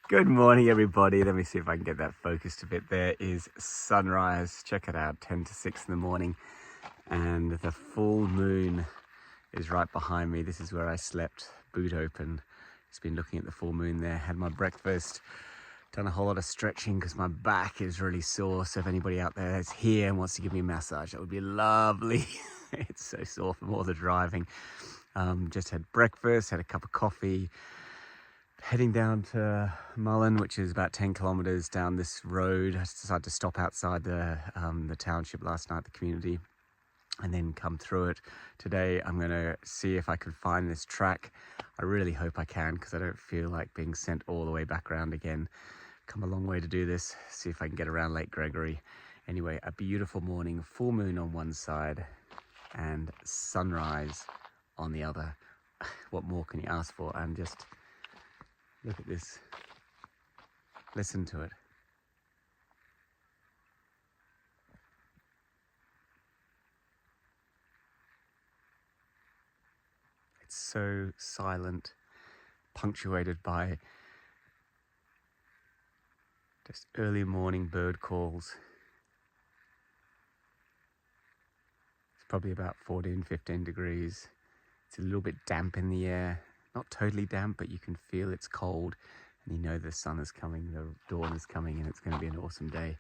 Good morning, everybody. Let me see if I can get that focused a bit. There is sunrise. Check it out, 10 to 6 in the morning. And the full moon is right behind me. This is where I slept, boot open. Just been looking at the full moon there. Had my breakfast, done a whole lot of stretching because my back is really sore. So if anybody out there is here and wants to give me a massage, that would be lovely. It's so sore from all the driving. Just had breakfast, had a cup of coffee. Heading down to Mulan, which is about 10 kilometers down this road. I decided to stop outside the township last night, the community, and then come through it. Today I'm going to see if I can find this track. I really hope I can, because I don't feel like being sent all the way back around again. Come a long way to do this. See if I can get around Lake Gregory. Anyway, a beautiful morning, full moon on one side and sunrise on the other. What more can you ask for? And just look at this. Listen to it. It's so silent, punctuated by just early morning bird calls. It's probably about 14, 15 degrees. It's a little bit damp in the air. Not totally damp, but you can feel it's cold, and you know the sun is coming, the dawn is coming, and it's going to be an awesome day.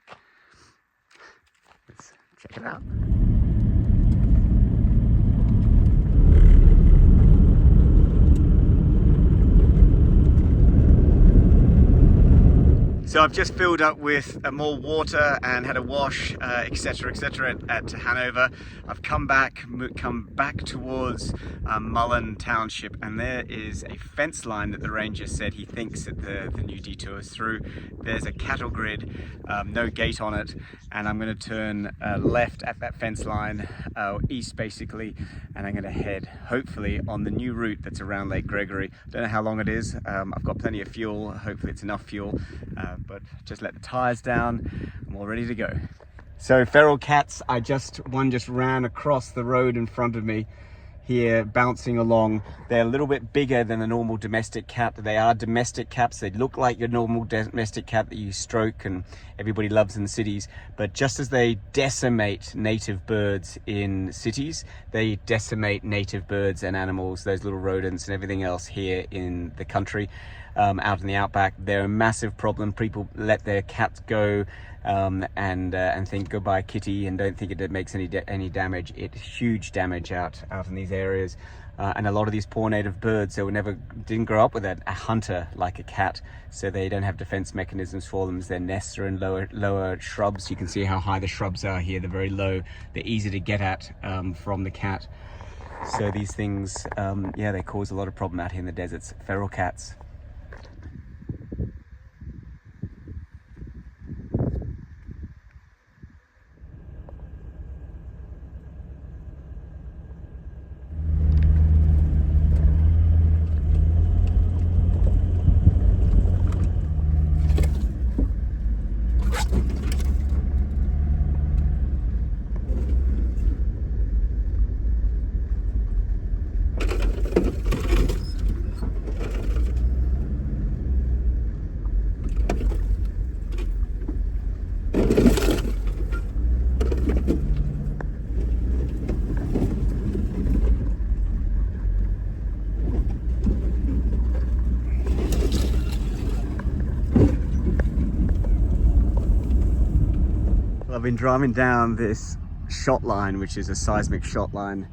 Let's check it out. So I've just filled up with more water and had a wash, etc., at Hanover. I've come back towards Mulan Township, and there is a fence line that the ranger said he thinks that the new detour is through. There's a cattle grid, no gate on it, and I'm going to turn left at that fence line, east basically, and I'm going to head hopefully on the new route that's around Lake Gregory. Don't know how long it is. I've got plenty of fuel. Hopefully it's enough fuel. But just let the tires down. I'm all ready to go. So feral cats, one just ran across the road in front of me here, bouncing along. They're a little bit bigger than a normal domestic cat. They are domestic cats. They look like your normal domestic cat that you stroke and everybody loves in cities. But just as they decimate native birds in cities, they decimate native birds and animals, those little rodents and everything else here in the country. Out in the outback, they're a massive problem. People let their cats go and think goodbye kitty, and don't think it makes any damage. It's huge damage out in these areas, and a lot of these poor native birds, didn't grow up with a hunter like a cat, so they don't have defense mechanisms for them. Their nests are in lower shrubs. You can see how high the shrubs are here. They're very low. They're easy to get at from the cat. So these things, they cause a lot of problem out here in the deserts. Feral cats. I've been driving down this shot line, which is a seismic shot line,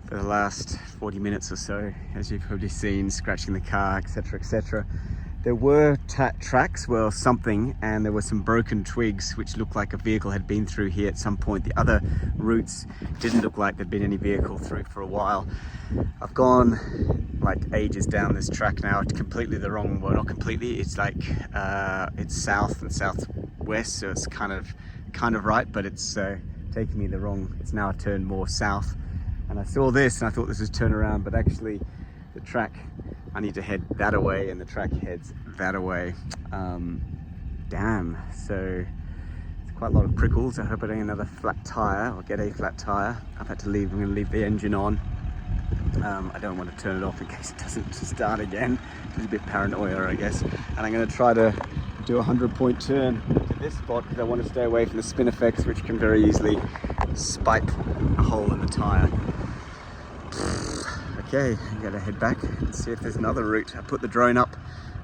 for the last 40 minutes or so, as you've probably seen, scratching the car, etc. There were tracks, well, something, and there were some broken twigs which looked like a vehicle had been through here at some point. The other routes didn't look like there'd been any vehicle through for a while. I've gone like ages down this track now. It's completely the wrong, well, not completely, it's like it's south and southwest, so it's kind of right, but it's taking me the wrong. It's now turned more south, and I saw this and I thought this was turn around, but actually the track, I need to head that away and the track heads that away. Damn, so it's quite a lot of prickles. I hope I don't get another flat tire or get a flat tire. I've had to leave, I'm going to leave the engine on. I don't want to turn it off in case it doesn't start again. It's a bit paranoia, I guess. And I'm going to try to do a 100-point turn to this spot because I want to stay away from the spin effects, which can very easily spike a hole in the tire. Okay, I'm going to head back and see if there's another route. I put the drone up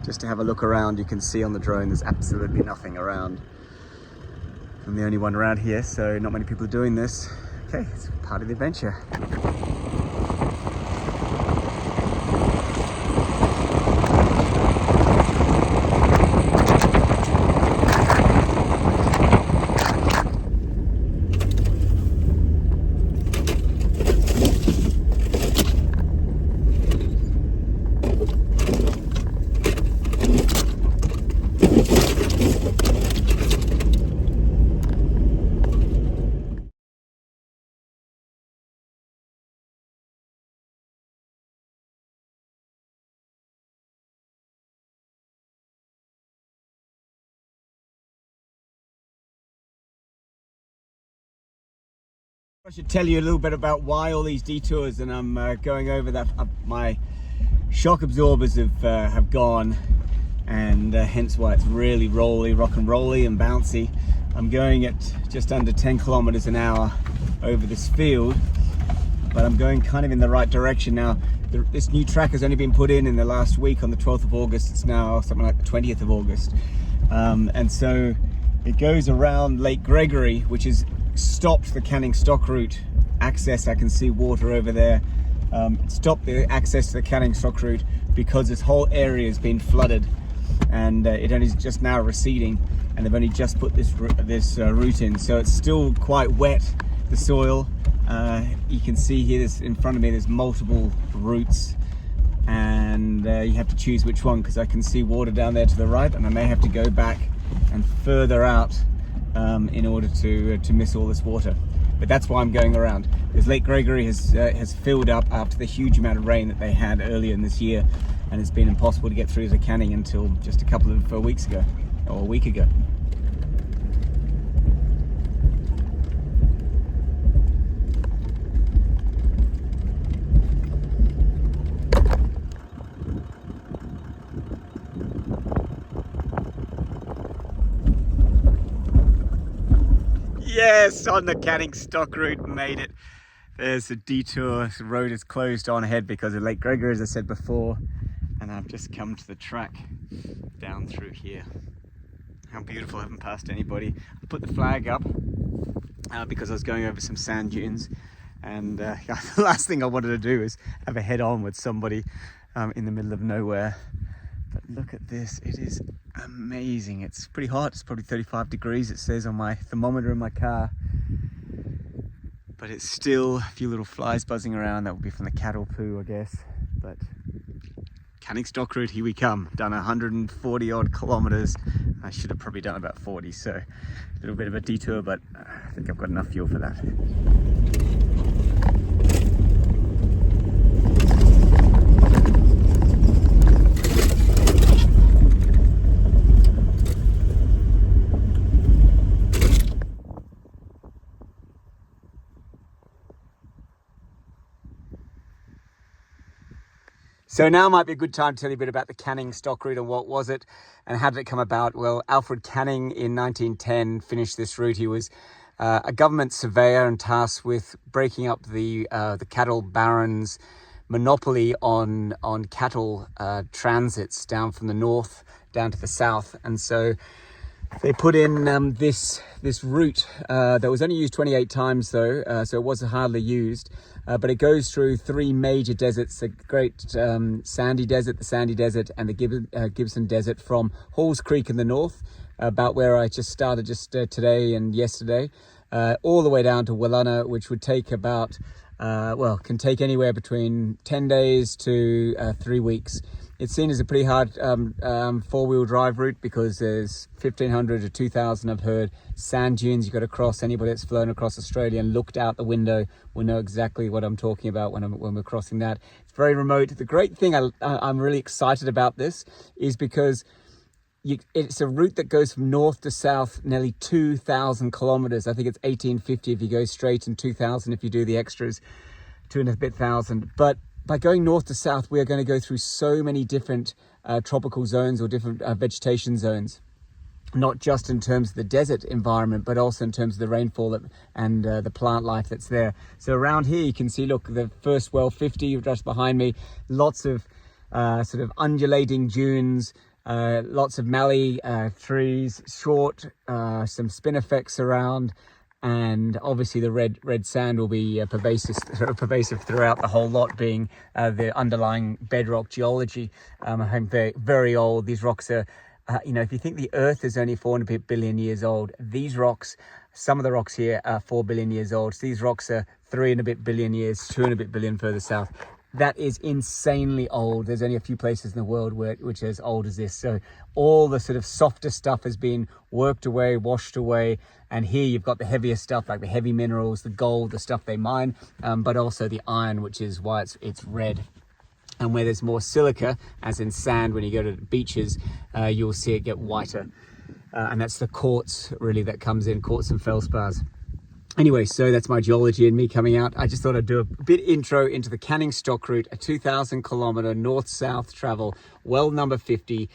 just to have a look around. You can see on the drone there's absolutely nothing around. I'm the only one around here, so not many people are doing this. Okay, it's part of the adventure. I should tell you a little bit about why all these detours, and I'm going over that. My shock absorbers have gone, and hence why it's really rolly, rock and rolly and bouncy. I'm going at just under 10 kilometers an hour over this field, but I'm going kind of in the right direction now. This new track has only been put in the last week on the 12th of August. It's now something like the 20th of August. And so it goes around Lake Gregory, which is stopped the Canning Stock route access. I can see water over there. It stopped the access to the Canning Stock route because this whole area has been flooded, and it only is just now receding, and they've only just put this route in, so it's still quite wet, the soil. You can see here, in front of me, there's multiple routes, and you have to choose which one, because I can see water down there to the right, and I may have to go back and further out in order to miss all this water. But that's why I'm going around, because Lake Gregory has filled up after the huge amount of rain that they had earlier in this year, and it's been impossible to get through to Canning until just a couple of weeks ago, or a week ago. Yes, on the Canning Stock route, made it. There's a detour. The road is closed on ahead because of Lake Gregory, as I said before, and I've just come to the track down through here. How beautiful! I haven't passed anybody. I put the flag up because I was going over some sand dunes, and the last thing I wanted to do is have a head-on with somebody in the middle of nowhere. But look at this, it is amazing. It's pretty hot, it's probably 35 degrees, it says on my thermometer in my car. But it's still a few little flies buzzing around. That would be from the cattle poo, I guess. But Canning Stock route, here we come. Done 140 odd kilometers. I should have probably done about 40, so a little bit of a detour, but I think I've got enough fuel for that. So now might be a good time to tell you a bit about the Canning Stock route and what was it and how did it come about. Well, Alfred Canning in 1910 finished this route. He was a government surveyor and tasked with breaking up the cattle barons' monopoly on cattle transits down from the north down to the south. And so they put in this route that was only used 28 times though, so it wasn't hardly used. But it goes through three major deserts: the Great Sandy Desert, the Sandy Desert, and the Gibson Desert, from Halls Creek in the north, about where I just started today and yesterday, all the way down to Wallunna, which would take about, can take anywhere between 10 days to 3 weeks. It's seen as a pretty hard four-wheel drive route because there's 1,500 to 2,000, I've heard, sand dunes you've got to cross. Anybody that's flown across Australia and looked out the window will know exactly what I'm talking about when we're crossing that. It's very remote. The great thing I'm really excited about this is because it's a route that goes from north to south nearly 2,000 kilometers. I think it's 1,850 if you go straight and 2,000 if you do the extras, 2,500. But by going north to south, we are going to go through so many different tropical zones or different vegetation zones. Not just in terms of the desert environment, but also in terms of the rainfall and the plant life that's there. So around here you can see, look, the first well 50 just behind me, lots of sort of undulating dunes, lots of mallee trees, short, some spinifex around, and obviously the red sand will be pervasive throughout the whole lot, being the underlying bedrock geology. Very, very old. These rocks are, if you think the Earth is only 400 billion years old, these rocks, some of the rocks here are 4 billion years old. So these rocks are 3 and a bit billion years, 2 and a bit billion further south. That is insanely old. There's only a few places in the world which are as old as this. So all the sort of softer stuff has been worked away, washed away. And here you've got the heavier stuff, like the heavy minerals, the gold, the stuff they mine, but also the iron, which is why it's red. And where there's more silica, as in sand, when you go to beaches, you'll see it get whiter. And that's the quartz, really, that comes in, quartz and feldspars. Anyway, so that's my geology and me coming out. I just thought I'd do a bit intro into the Canning Stock route, a 2,000 kilometer north-south travel, well number 50.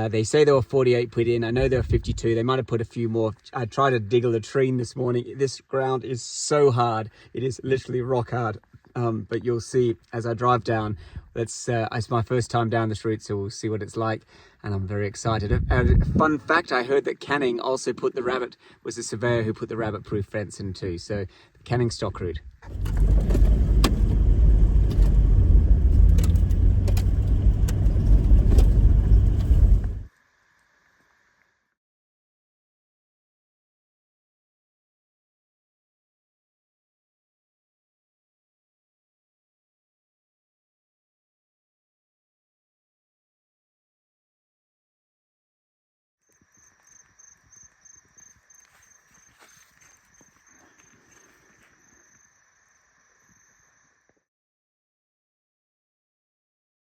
They say there were 48 put in. I know there were 52. They might have put a few more. I tried to dig a latrine this morning. This ground is so hard. It is literally rock hard. But you'll see as I drive down, it's my first time down this route, so we'll see what it's like, and I'm very excited. Fun fact, I heard that Canning also was the surveyor who put the rabbit-proof fence in too, so the Canning Stock route.